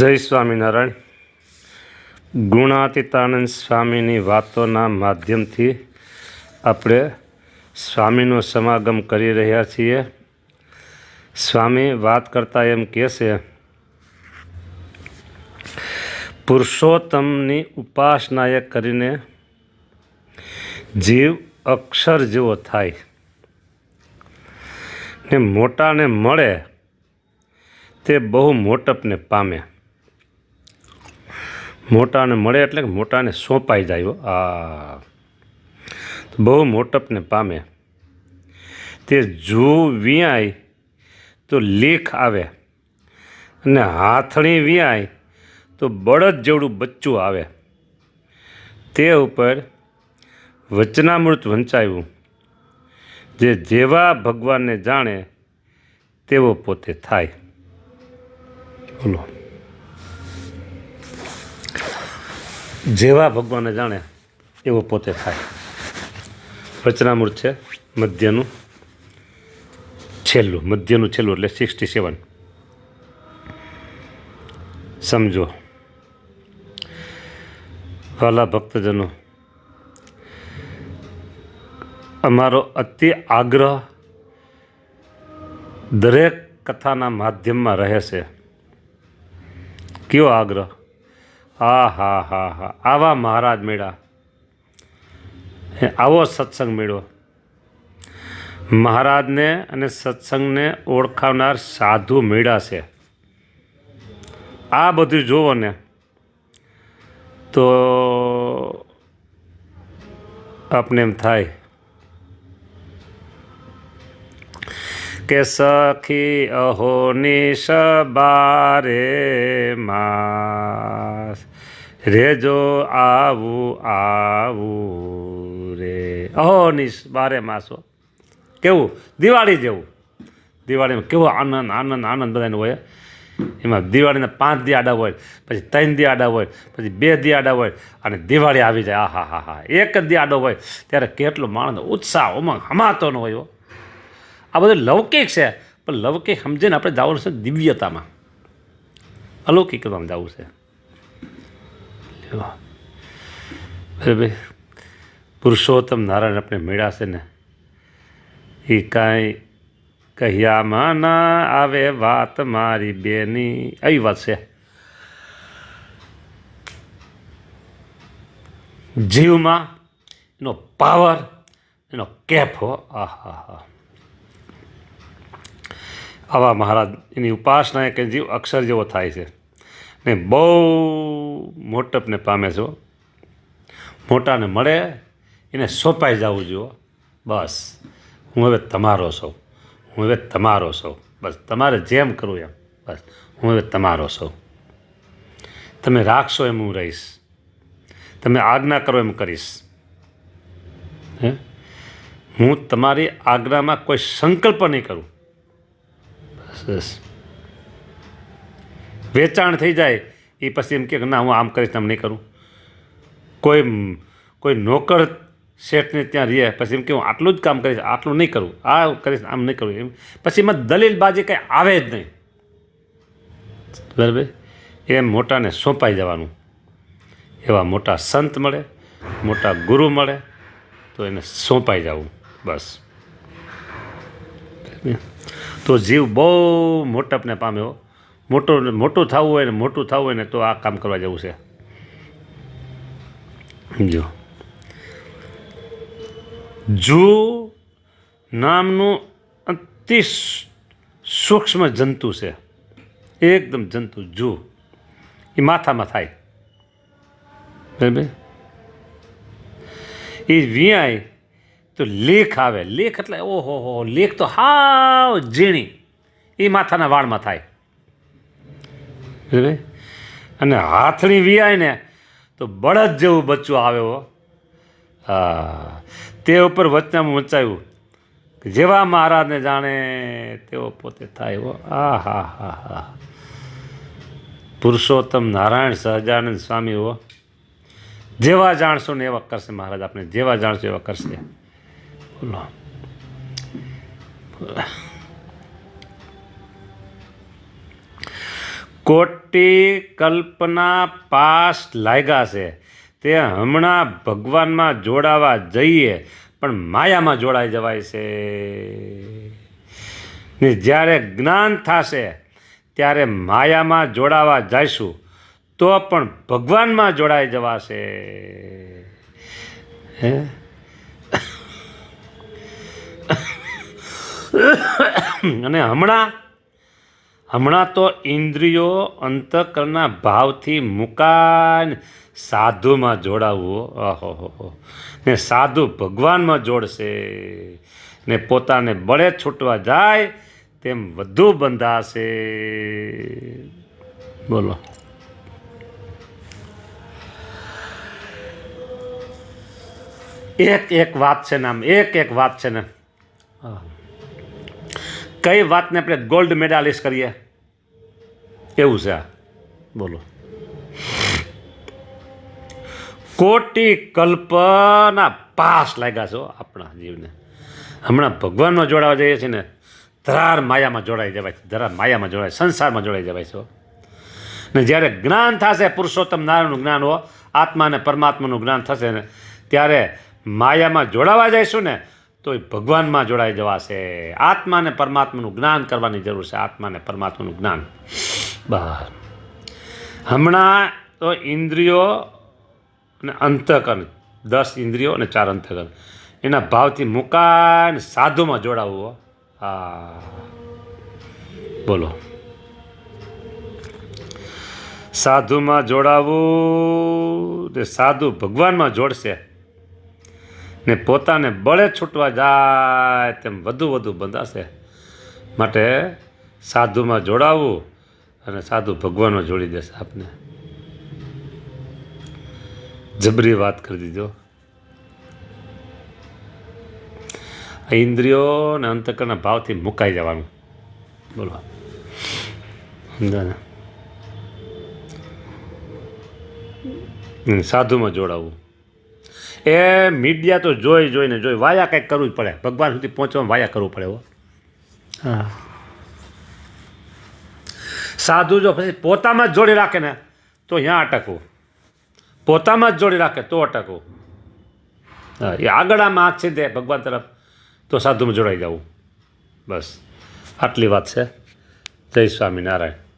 જય સ્વામિનારાયણ. ગુણાતીતાનંદ સ્વામીની વાતોના માધ્યમથી આપણે સ્વામીનો સમાગમ કરી રહ્યા છીએ. સ્વામી વાત કરતા એમ કહે છે, પુરુષોત્તમની ઉપાસનાએ કરીને જીવ અક્ષર જેવો થાય ને મોટાને મળે તે બહુ મોટપને પામે. મોટાને મળે એટલે કે મોટાને સોંપાઈ જાય. બહુ મોટપને પામે. તે જુ વિયાય તો લેખ આવે અને હાથણી વિયાય તો બળદ જેવડું બચ્ચું આવે. તે ઉપર વચનામૃત વંચાયું, જે જેવા ભગવાનને જાણે તેવો પોતે થાય. બોલો, જેવા ભગવાનને જાણે એવો પોતે થાય. વચનામૃત છે મધ્યનું છેલ્લું એટલે 67. સમજો વાલા ભક્તજનો, અમારો અતિ આગ્રહ દરેક કથાના માધ્યમમાં રહે છે. કયો આગ્રહ? હા, આવા મહારાજ મેળા, આવો સત્સંગ મેળો, મહારાજને અને સત્સંગને ઓળખાવનાર સાધુ મેળા છે. આ બધું જોવો ને તો આપને એમ થાય કે સખી અહો નિશ બારે માસ રેજો આવું રે. અહો નિશ બારે માસો. કેવું દિવાળી જેવું. દિવાળીમાં કેવો આનંદ બધાને હોય. એમાં દિવાળીના 5 દી આડા હોય, પછી 3 દી આડા હોય, પછી 2 દી આડા હોય, અને દિવાળી આવી જાય. હા, એક જ દી આડો હોય ત્યારે કેટલો માણસ ઉત્સાહ ઉમંગ હમાતો ન હોય. આ બધું લૌકિક છે, પણ લૌકિક સમજીને આપણે જવું છે દિવ્યતામાં, અલૌકિકતામાં જવું છે. બરાબર. પુરુષોત્તમ નારાયણ આપણે મેળા છે ને, એ કાંઈ કહ્યામાં ના આવે વાત મારી બેની, આવી વાત છે. જીવમાં એનો પાવર, એનો કેફ હો. આવા મહારાજ એની ઉપાસના કે જીવ અક્ષર જેવો થાય છે ને બહુ મોટપને પામે છે. મોટાને મળે એને સોંપાઈ જવું જોઈએ. બસ હું હવે તમારો છું, હું હવે તમારો છું. બસ તમારે જેમ કરવું એમ. બસ હું હવે તમારો છું. તમે રાખશો એમ હું રહીશ, તમે આજ્ઞા કરો એમ કરીશ. હું તમારી આજ્ઞામાં કોઈ સંકલ્પ નહીં કરું. બસ વેચાણ થઈ જાય એ પછી એમ કે ના હું આમ કરીશ, આમ નહીં કરું. કોઈ નોકર શેઠને ત્યાં રહે, પછી એમ કે હું આટલું જ કામ કરીશ, આટલું નહીં કરું, આ કરીશ, આમ નહીં કરું. એમ પછી એમાં દલીલબાજી કંઈ આવે જ નહીં. બરાબર. એમ મોટાને સોંપાઈ જવાનું. એવા મોટા સંત મળે, મોટા ગુરુ મળે તો એને સોંપાઈ જવું. બસ તો જીવ બહુ મોટપને પામે. મોટું થવું હોય ને તો આ કામ કરવા જવું છે. જો જુ નામનું અતિ સૂક્ષ્મ જંતુ છે, એકદમ જંતુ. જુ એ માથામાં થાય. બરાબર. એ વિયાય તો લેખ આવે. લેખ એટલે ઓહો, લેખ તો હાવ ઝીણી, એ માથાના વાળમાં થાય. બરાબર. અને હાથણી વિયાય ને તો બળદ જેવું બચ્ચું આવે. તે ઉપર વચનામાં વંચાયું કે જેવા મહારાજને જાણે તેવો પોતે થાય. હા. પુરુષોત્તમ નારાયણ સહજાનંદ સ્વામી હો, જેવા જાણશો ને એવા કરશે મહારાજ. આપણે જેવા જાણશો એવા કરશે. બોલો. કોટી કલ્પના પાસ લાગ્યા છે તે હમણાં ભગવાનમાં જોડાવા જઈએ પણ માયામાં જોડાઈ જવાય છે ને જ્યારે જ્ઞાન થશે ત્યારે માયામાં જોડાવા જઈશું તો પણ ભગવાનમાં જોડાઈ જવાશે હે અને હમણાં તો ઇન્દ્રિયો અંતઃકરણના ભાવથી મુકાઈને સાધુમાં જોડાવવું ઓહો ને સાધુ ભગવાનમાં જોડશે ને પોતાને બળે છૂટવા જાય તેમ વધુ બંધાશે બોલો એક વાત છે ને આમ એક વાત છે ને કઈ વાતને આપણે ગોલ્ડ મેડાલિસ્ટ કરીએ એવું છે આ બોલો કોટી કલ્પના પાસ લાગ્યા છો આપણા જીવને હમણાં ભગવાનમાં જોડાવા જઈએ છીએ ને ધરાર માયામાં જોડાઈ જવાય છે ધરાર માયામાં જોડાય સંસારમાં જોડાઈ જવાય છે ને જ્યારે જ્ઞાન થશે પુરુષોત્તમ નારાયણનું જ્ઞાન હો આત્મા અને પરમાત્માનું જ્ઞાન થશે ને ત્યારે માયામાં જોડાવા જઈશું ને તો એ ભગવાનમાં જોડાઈ જવાશે આત્મા અને પરમાત્માનું જ્ઞાન કરવાની જરૂર છે આત્મા અને પરમાત્માનું જ્ઞાન બહાર હમણાં તો ઇન્દ્રિયો અને અંતઃકરણ 10 ઇન્દ્રિયો અને 4 અંતઃકરણ એના ભાવથી મુકાઈને સાધુમાં જોડાવવું હા બોલો સાધુમાં જોડાવવું ને સાધુ ભગવાનમાં જોડશે ને પોતાને બળે છૂટવા જાય તેમ વધુ બંધાશે માટે સાધુમાં જોડાવવું અને સાધુ ભગવાનમાં જોડી દેશે આપને જબરી વાત કરી દીધો ઇન્દ્રિયો અને અંતઃકરણના ભાવથી મુકાઈ જવાનું બોલો સાધુમાં જોડાવવું એ મીડિયા તો જોઈને વાયા કંઈક કરવું જ પડે ભગવાન સુધી પહોંચવામાં વાયા કરવું પડે હો હા સાધુ જો પછી પોતામાં જ જોડી રાખે ને તો અહીંયા અટકવું પોતામાં જ જોડી રાખે તો અટકવું હા એ આગળ આમ આંખ છે ભગવાન તરફ તો સાધુમાં જોડાઈ જવું બસ આટલી વાત છે જય સ્વામિનારાયણ